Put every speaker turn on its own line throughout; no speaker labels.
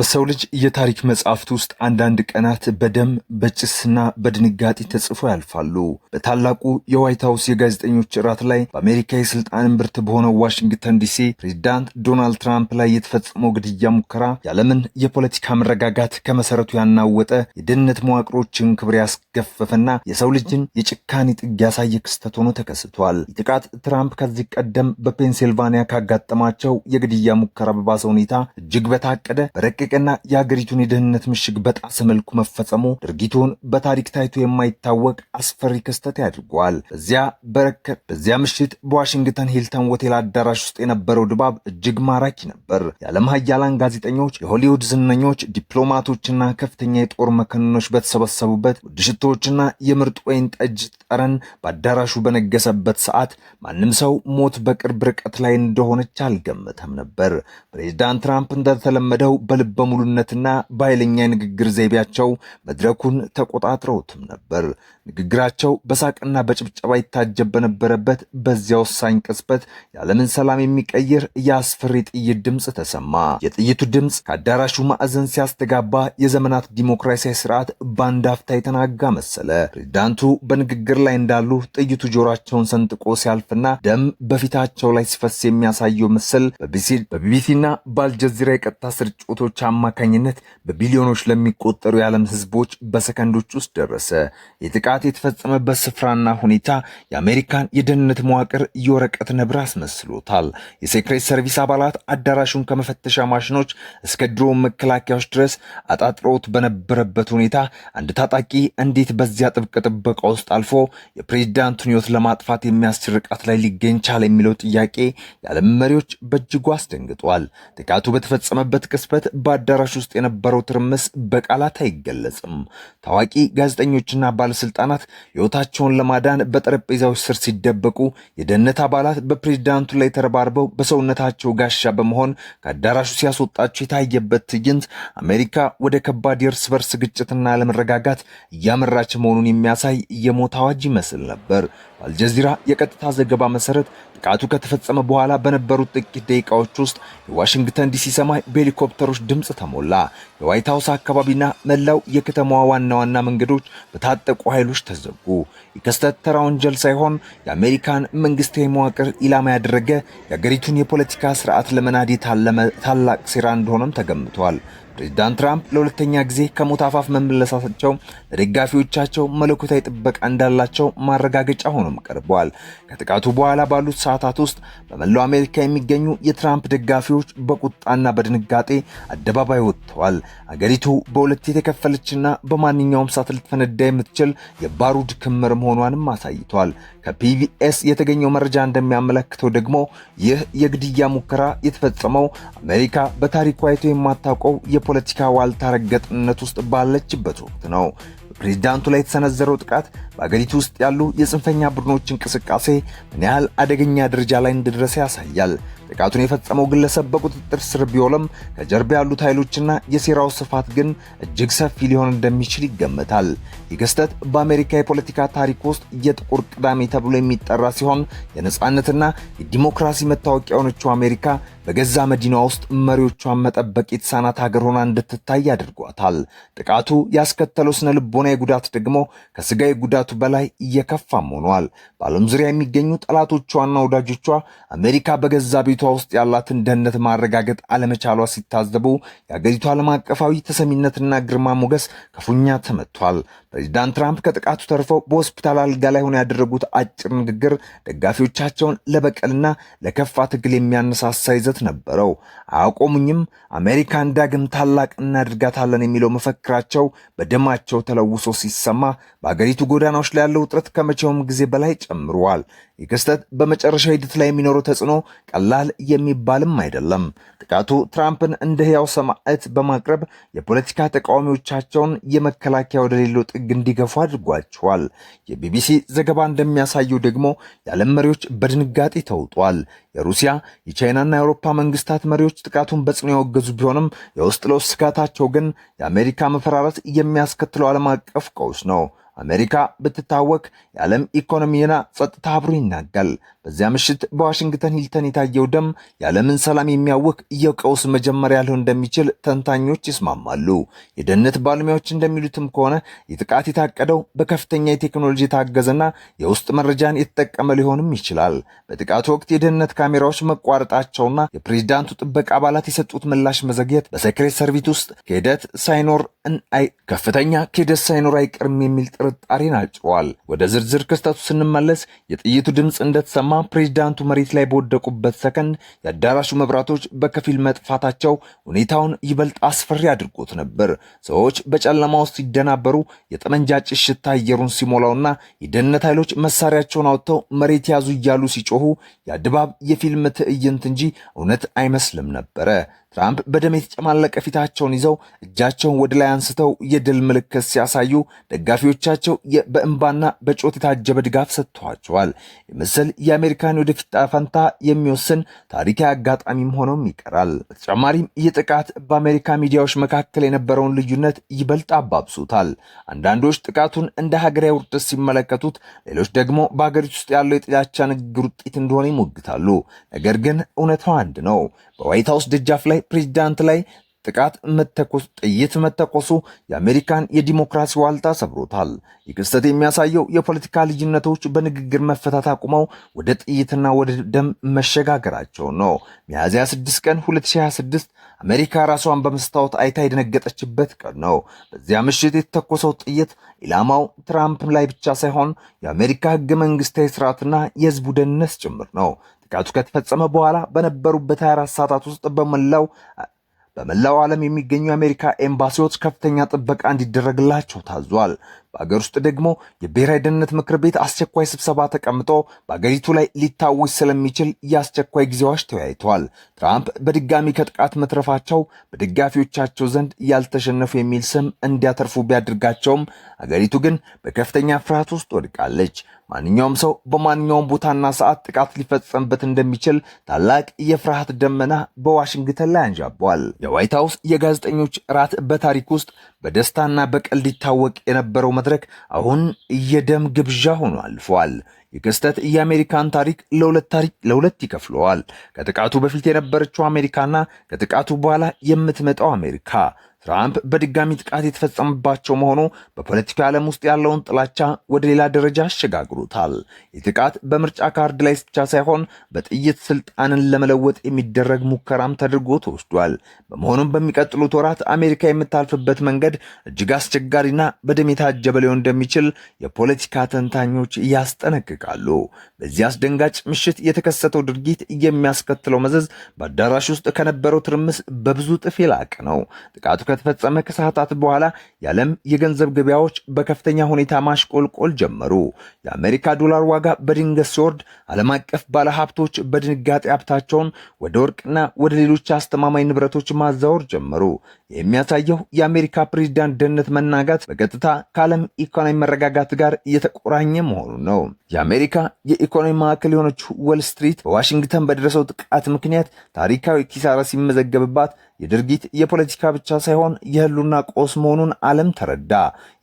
በሰው ልጅ የታሪክ መጽሐፍት ውስጥ አንዳንድ ቀናት በደም በጭስና በድንጋጤ ተጽፎ ያልፋሉ። በታላቁ የዋይት ሃውስ የጋዜጠኞች እራት ላይ በአሜሪካ የስልጣን እምብርት በሆነው ዋሽንግተን ዲሲ ፕሬዝዳንት ዶናልድ ትራምፕ ላይ የተፈጸመው ግድያ ሙከራ የዓለምን የፖለቲካ መረጋጋት ከመሰረቱ ያናወጠ፣ የደህንነት መዋቅሮችን ክብር ያስገፈፈና የሰው ልጅን የጭካኔ ጥግ ያሳየ ክስተት ሆኖ ተከስቷል። ጥቃት ትራምፕ ከዚህ ቀደም በፔንሲልቫኒያ ካጋጠማቸው የግድያ ሙከራ በባሰ ሁኔታ እጅግ በታቀደ በረቀቀና የሀገሪቱን የደህንነት ምሽግ በጣሰ መልኩ መፈጸሙ ድርጊቱን በታሪክ ታይቶ የማይታወቅ አስፈሪ ክስተት ያድርገዋል። በዚያ ምሽት በዋሽንግተን ሂልተን ሆቴል አዳራሽ ውስጥ የነበረው ድባብ እጅግ ማራኪ ነበር። የዓለም ሀያላን ጋዜጠኞች፣ የሆሊውድ ዝነኞች፣ ዲፕሎማቶችና ከፍተኛ የጦር መኮንኖች በተሰበሰቡበት ውድ ሽቶዎችና የምርጥ ወይን ጠጅ ጠረን በአዳራሹ በነገሰበት ሰዓት ማንም ሰው ሞት በቅርብ ርቀት ላይ እንደሆነች አልገመተም ነበር። ፕሬዝዳንት ትራምፕ እንደተለመደው በልበ ሙሉነትና በኃይለኛ የንግግር ዘይቤያቸው መድረኩን ተቆጣጥረውትም ነበር። ንግግራቸው በሳቅና በጭብጨባ ይታጀብ በነበረበት በዚያ ወሳኝ ቅጽበት የዓለምን ሰላም የሚቀይር የአስፈሪ ጥይት ድምፅ ተሰማ። የጥይቱ ድምፅ ከአዳራሹ ማዕዘን ሲያስተጋባ የዘመናት ዲሞክራሲያዊ ስርዓት በአንድ አፍታ የተናጋ መሰለ። ፕሬዝዳንቱ በንግግር ላይ እንዳሉ ጥይቱ ጆሯቸውን ሰንጥቆ ሲያልፍና ደም በፊታቸው ላይ ሲፈስ የሚያሳየው ምስል በቢቢሲና በአልጀዚራ የቀጥታ ስርጭቶች አማካኝነት በቢሊዮኖች ለሚቆጠሩ የዓለም ህዝቦች በሰከንዶች ውስጥ ደረሰ። የጥቃት የተፈጸመበት ስፍራና ሁኔታ የአሜሪካን የደህንነት መዋቅር የወረቀት ነብር አስመስሎታል። የሴክሬት ሰርቪስ አባላት አዳራሹን ከመፈተሻ ማሽኖች እስከ ድሮን መከላከያዎች ድረስ አጣጥረውት በነበረበት ሁኔታ አንድ ታጣቂ እንዴት በዚያ ጥብቅ ጥበቃ ውስጥ አልፎ የፕሬዝዳንቱን ህይወት ለማጥፋት የሚያስችል ርቀት ላይ ሊገኝ ቻለ የሚለው ጥያቄ የዓለም መሪዎች በእጅጉ አስደንግጧል። ጥቃቱ በተፈጸመበት ቅጽበት በአዳራሽ ውስጥ የነበረው ትርምስ በቃላት አይገለጽም። ታዋቂ ጋዜጠኞችና ባለስልጣናት ህይወታቸውን ለማዳን በጠረጴዛዎች ስር ሲደበቁ፣ የደህንነት አባላት በፕሬዝዳንቱ ላይ ተረባርበው በሰውነታቸው ጋሻ በመሆን ከአዳራሹ ሲያስወጣቸው የታየበት ትዕይንት አሜሪካ ወደ ከባድ የእርስ በርስ ግጭትና አለመረጋጋት እያመራች መሆኑን የሚያሳይ የሞት አዋጅ ይመስል ነበር። በአልጀዚራ የቀጥታ ዘገባ መሰረት ጥቃቱ ከተፈጸመ በኋላ በነበሩት ጥቂት ደቂቃዎች ውስጥ የዋሽንግተን ዲሲ ሰማይ በሄሊኮፕተሮች ድምፅ ተሞላ። የዋይት ሃውስ አካባቢና መላው የከተማዋ ዋና ዋና መንገዶች በታጠቁ ኃይሎች ተዘጉ። የክስተት ተራ ወንጀል ሳይሆን የአሜሪካን መንግስታዊ መዋቅር ኢላማ ያደረገ የአገሪቱን የፖለቲካ ስርዓት ለመናድ የታለመ ታላቅ ሴራ እንደሆነም ተገምቷል። ፕሬዝዳንት ትራምፕ ለሁለተኛ ጊዜ ከሞት አፋፍ መመለሳቸው ለደጋፊዎቻቸው መለኮታዊ ጥበቃ እንዳላቸው ማረጋገጫ ሆኖም ቀርበዋል። ከጥቃቱ በኋላ ባሉት ሰዓታት ውስጥ በመላው አሜሪካ የሚገኙ የትራምፕ ደጋፊዎች በቁጣና በድንጋጤ አደባባይ ወጥተዋል። አገሪቱ በሁለት የተከፈለችና በማንኛውም ሰዓት ልትፈነዳ የምትችል የባሩድ ክምር መሆኗንም አሳይቷል። ከፒቢኤስ የተገኘው መረጃ እንደሚያመለክተው ደግሞ ይህ የግድያ ሙከራ የተፈጸመው አሜሪካ በታሪኳ አይቶ የማታውቀው የፖለቲካ ዋልታ ረገጥነት ውስጥ ባለችበት ወቅት ነው። ፕሬዝዳንቱ ላይ የተሰነዘረው ጥቃት በአገሪቱ ውስጥ ያሉ የጽንፈኛ ቡድኖች እንቅስቃሴ ምን ያህል አደገኛ ደረጃ ላይ እንደደረሰ ያሳያል። ጥቃቱን የፈጸመው ግለሰብ በቁጥጥር ስር ቢውልም ከጀርባ ያሉት ኃይሎችና የሴራው ስፋት ግን እጅግ ሰፊ ሊሆን እንደሚችል ይገመታል። ይህ ክስተት በአሜሪካ የፖለቲካ ታሪክ ውስጥ የጥቁር ቅዳሜ ተብሎ የሚጠራ ሲሆን የነጻነትና የዲሞክራሲ መታወቂያ የሆነችው አሜሪካ በገዛ መዲናዋ ውስጥ መሪዎቿን መጠበቅ የተሳናት ሀገር ሆና እንድትታይ አድርጓታል። ጥቃቱ ያስከተለው ስነ ልቦናዊ ጉዳት ደግሞ ከስጋዊ ጉዳቱ በላይ እየከፋም ሆኗል። በዓለም ዙሪያ የሚገኙ ጠላቶቿና ወዳጆቿ አሜሪካ በገዛ ቤቷ ውስጥ ያላትን ደህንነት ማረጋገጥ አለመቻሏ ሲታዘቡ የአገሪቱ ዓለም አቀፋዊ ተሰሚነትና ግርማ ሞገስ ክፉኛ ተመቷል። ፕሬዝዳንት ትራምፕ ከጥቃቱ ተርፈው በሆስፒታል አልጋ ላይ ሆነው ያደረጉት አጭር ንግግር ደጋፊዎቻቸውን ለበቀልና ለከፋ ትግል የሚያነሳሳ ይዘት ነበረው። አያቆሙኝም፣ አሜሪካን ዳግም ታላቅ እናድርጋታለን የሚለው መፈክራቸው በደማቸው ተለውሶ ሲሰማ በአገሪቱ ጎዳናዎች ላይ ያለው ውጥረት ከመቼውም ጊዜ በላይ ጨምሯል። ይህ ክስተት በመጨረሻ ሂደት ላይ የሚኖረው ተጽዕኖ ቀላል የሚባልም አይደለም። ጥቃቱ ትራምፕን እንደ ሕያው ሰማዕት በማቅረብ የፖለቲካ ተቃዋሚዎቻቸውን የመከላከያ ወደሌለው ጥግ እንዲገፉ አድርጓቸዋል። የቢቢሲ ዘገባ እንደሚያሳየው ደግሞ የዓለም መሪዎች በድንጋጤ ተውጧል። የሩሲያ የቻይናና የአውሮፓ መንግስታት መሪዎች ጥቃቱን በጽኑ ያወገዙ ቢሆንም የውስጥ ለውስጥ ስጋታቸው ግን የአሜሪካ መፈራረስ የሚያስከትለው ዓለም አቀፍ ቀውስ ነው። አሜሪካ ብትታወክ የዓለም ኢኮኖሚና ጸጥታ አብሮ ይናጋል። በዚያ ምሽት በዋሽንግተን ሂልተን የታየው ደም የዓለምን ሰላም የሚያውክ የቀውስ መጀመሪያ ሊሆን እንደሚችል ተንታኞች ይስማማሉ። የደህንነት ባለሙያዎች እንደሚሉትም ከሆነ የጥቃት የታቀደው በከፍተኛ የቴክኖሎጂ የታገዘና የውስጥ መረጃን የተጠቀመ ሊሆንም ይችላል። በጥቃቱ ወቅት የደህንነት ካሜራዎች መቋረጣቸውና የፕሬዝዳንቱ ጥበቃ አባላት የሰጡት ምላሽ መዘግየት በሴክሬት ሰርቪስ ውስጥ ከፍተኛ ክህደት ሳይኖር አይቀርም የሚል ጥርጣሬን አጭሯል። ወደ ዝርዝር ክስተቱ ስንመለስ የጥይቱ ድምፅ እንደተሰማ ፕሬዝዳንቱ መሬት ላይ በወደቁበት ሰከንድ የአዳራሹ መብራቶች በከፊል መጥፋታቸው ሁኔታውን ይበልጥ አስፈሪ አድርጎት ነበር። ሰዎች በጨለማ ውስጥ ሲደናበሩ፣ የጠመንጃ ጭስ ሽታ አየሩን ሲሞላውና የደህንነት ኃይሎች መሳሪያቸውን አውጥተው መሬት ያዙ እያሉ ሲጮሁ የድባብ የፊልም ትዕይንት እንጂ እውነት አይመስልም ነበረ። ትራምፕ በደም የተጨማለቀ ፊታቸውን ይዘው እጃቸውን ወደ ላይ አንስተው የድል ምልክት ሲያሳዩ ደጋፊዎቻቸው በእንባና በጮት የታጀበ ድጋፍ ሰጥተዋቸዋል። የምስል የአሜሪካን ወደፊት ዕጣ ፈንታ የሚወስን ታሪካዊ አጋጣሚም ሆኖም ይቀራል። በተጨማሪም ይህ ጥቃት በአሜሪካ ሚዲያዎች መካከል የነበረውን ልዩነት ይበልጥ አባብሱታል። አንዳንዶች ጥቃቱን እንደ ሀገራዊ ውርደት ሲመለከቱት፣ ሌሎች ደግሞ በሀገሪቱ ውስጥ ያለው የጥላቻ ንግግር ውጤት እንደሆነ ይሞግታሉ። ነገር ግን እውነታው አንድ ነው። በዋይት ሀውስ ደጃፍ ላይ ፕሬዝዳንት ላይ ጥይት መተኮሱ የአሜሪካን የዲሞክራሲ ዋልታ ሰብሮታል። ይህ ክስተት የሚያሳየው የፖለቲካ ልዩነቶች በንግግር መፈታት አቁመው ወደ ጥይትና ወደ ደም መሸጋገራቸው ነው። ሚያዝያ 6 ቀን 2026 አሜሪካ ራሷን በመስታወት አይታ የደነገጠችበት ቀን ነው። በዚያ ምሽት የተተኮሰው ጥይት ኢላማው ትራምፕ ላይ ብቻ ሳይሆን የአሜሪካ ሕገ መንግስታዊ ስርዓትና የህዝቡ ደህንነት ጭምር ነው። ጥቃቱ ከተፈጸመ በኋላ በነበሩበት 24 ሰዓታት ውስጥ በመላው ዓለም የሚገኙ የአሜሪካ ኤምባሲዎች ከፍተኛ ጥበቃ እንዲደረግላቸው ታዟል። በአገር ውስጥ ደግሞ የብሔራዊ ደህንነት ምክር ቤት አስቸኳይ ስብሰባ ተቀምጦ በአገሪቱ ላይ ሊታወጅ ስለሚችል የአስቸኳይ ጊዜዎች ተወያይተዋል። ትራምፕ በድጋሚ ከጥቃት መትረፋቸው በደጋፊዎቻቸው ዘንድ ያልተሸነፉ የሚል ስም እንዲያተርፉ ቢያደርጋቸውም አገሪቱ ግን በከፍተኛ ፍርሃት ውስጥ ወድቃለች። ማንኛውም ሰው በማንኛውም ቦታና ሰዓት ጥቃት ሊፈጸምበት እንደሚችል ታላቅ የፍርሃት ደመና በዋሽንግተን ላይ አንዣቧል። የዋይት ሀውስ የጋዜጠኞች ራት በታሪክ ውስጥ በደስታና በቀልድ ይታወቅ የነበረው መድረክ አሁን የደም ግብዣ ሆኖ አልፏል። የክስተት የአሜሪካን ታሪክ ለሁለት ይከፍለዋል። ከጥቃቱ በፊት የነበረችው አሜሪካና ከጥቃቱ በኋላ የምትመጣው አሜሪካ። ትራምፕ በድጋሚ ጥቃት የተፈጸመባቸው መሆኑ በፖለቲካው ዓለም ውስጥ ያለውን ጥላቻ ወደ ሌላ ደረጃ አሸጋግሮታል። ይህ ጥቃት በምርጫ ካርድ ላይ ብቻ ሳይሆን በጥይት ስልጣንን ለመለወጥ የሚደረግ ሙከራም ተደርጎ ተወስዷል። በመሆኑም በሚቀጥሉት ወራት አሜሪካ የምታልፍበት መንገድ እጅግ አስቸጋሪና በደም የታጀበ ሊሆን እንደሚችል የፖለቲካ ተንታኞች ያስጠነቅቃሉ። በዚህ አስደንጋጭ ምሽት የተከሰተው ድርጊት የሚያስከትለው መዘዝ በአዳራሽ ውስጥ ከነበረው ትርምስ በብዙ እጥፍ የላቀ ነው። ጥቃቱ ከተፈጸመ ከሰዓታት በኋላ የዓለም የገንዘብ ገበያዎች በከፍተኛ ሁኔታ ማሽቆልቆል ጀመሩ። የአሜሪካ ዶላር ዋጋ በድንገት ሲወርድ ዓለም አቀፍ ባለሀብቶች በድንጋጤ ሀብታቸውን ወደ ወርቅና ወደ ሌሎች አስተማማኝ ንብረቶች ማዛወር ጀመሩ። የሚያሳየው የአሜሪካ ፕሬዝዳንት ደህንነት መናጋት በቀጥታ ከዓለም ኢኮኖሚ መረጋጋት ጋር እየተቆራኘ መሆኑ ነው። የአሜሪካ የኢኮኖሚ ማዕከል የሆነችው ወል ስትሪት በዋሽንግተን በደረሰው ጥቃት ምክንያት ታሪካዊ ኪሳራ ሲመዘገብባት የድርጊት የፖለቲካ ብቻ ሳይሆን የህሉና ቆስ መሆኑን ዓለም ተረዳ።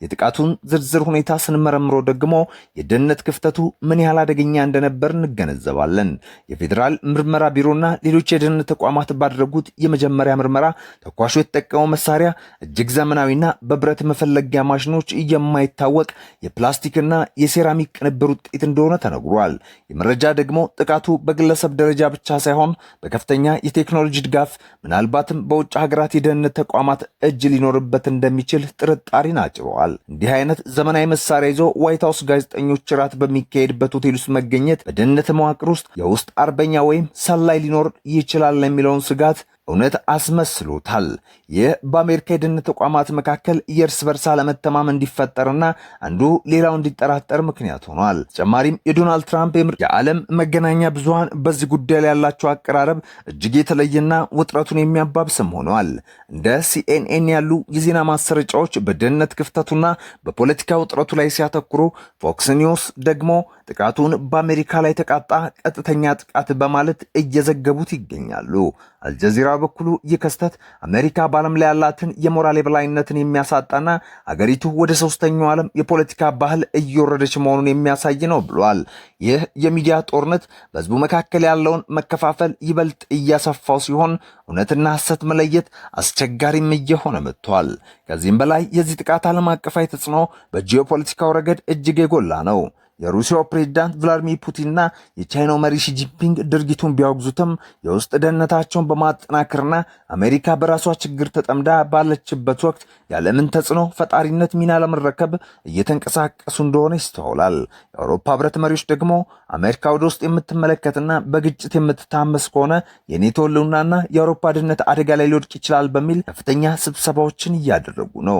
የጥቃቱን ዝርዝር ሁኔታ ስንመረምረው ደግሞ የደህንነት ክፍተቱ ምን ያህል አደገኛ እንደነበር እንገነዘባለን። የፌዴራል ምርመራ ቢሮና ሌሎች የደህንነት ተቋማት ባደረጉት የመጀመሪያ ምርመራ ተኳሹ የተጠቀመው መሳሪያ እጅግ ዘመናዊና በብረት መፈለጊያ ማሽኖች የማይታወቅ የፕላስቲክና የሴራሚክ ቅንብር ውጤት እንደሆነ ተነግሯል። የመረጃ ደግሞ ጥቃቱ በግለሰብ ደረጃ ብቻ ሳይሆን በከፍተኛ የቴክኖሎጂ ድጋፍ ምናልባትም በውጭ ሀገራት የደህንነት ተቋማት እጅ ሊኖርበት እንደሚችል ጥርጣሬን አጭረዋል። እንዲህ አይነት ዘመናዊ መሳሪያ ይዞ ዋይት ሀውስ ጋዜጠኞች ራት በሚካሄድበት ሆቴል ውስጥ መገኘት በደህንነት መዋቅር ውስጥ የውስጥ አርበኛ ወይም ሰላይ ሊኖር ይችላል የሚለውን ስጋት እውነት አስመስሎታል። ይህ በአሜሪካ የደህንነት ተቋማት መካከል የእርስ በርስ አለመተማመን እንዲፈጠርና አንዱ ሌላው እንዲጠራጠር ምክንያት ሆኗል። ተጨማሪም የዶናልድ ትራምፕ የዓለም መገናኛ ብዙሃን በዚህ ጉዳይ ላይ ያላቸው አቀራረብ እጅግ የተለየና ውጥረቱን የሚያባብስም ሆኗል። እንደ ሲኤንኤን ያሉ የዜና ማሰረጫዎች በደህንነት ክፍተቱና በፖለቲካ ውጥረቱ ላይ ሲያተኩሩ፣ ፎክስ ኒውስ ደግሞ ጥቃቱን በአሜሪካ ላይ ተቃጣ ቀጥተኛ ጥቃት በማለት እየዘገቡት ይገኛሉ። አልጀዚራ በኩሉ ይህ ክስተት አሜሪካ በዓለም ላይ ያላትን የሞራል የበላይነትን የሚያሳጣና አገሪቱ ወደ ሶስተኛው ዓለም የፖለቲካ ባህል እየወረደች መሆኑን የሚያሳይ ነው ብሏል። ይህ የሚዲያ ጦርነት በህዝቡ መካከል ያለውን መከፋፈል ይበልጥ እያሰፋው ሲሆን እውነትና ሐሰት መለየት አስቸጋሪም እየሆነ መጥቷል። ከዚህም በላይ የዚህ ጥቃት ዓለም አቀፋዊ ተጽዕኖ በጂኦፖለቲካው ረገድ እጅግ የጎላ ነው። የሩሲያው ፕሬዝዳንት ቭላዲሚር ፑቲንና የቻይናው መሪ ሺ ጂንፒንግ ድርጊቱን ቢያወግዙትም የውስጥ ደህንነታቸውን በማጠናከርና አሜሪካ በራሷ ችግር ተጠምዳ ባለችበት ወቅት ያለምን ተጽዕኖ ፈጣሪነት ሚና ለመረከብ እየተንቀሳቀሱ እንደሆነ ይስተዋላል። የአውሮፓ ህብረት መሪዎች ደግሞ አሜሪካ ወደ ውስጥ የምትመለከትና በግጭት የምትታመስ ከሆነ የኔቶ ህልውናና የአውሮፓ ደህንነት አደጋ ላይ ሊወድቅ ይችላል በሚል ከፍተኛ ስብሰባዎችን እያደረጉ ነው።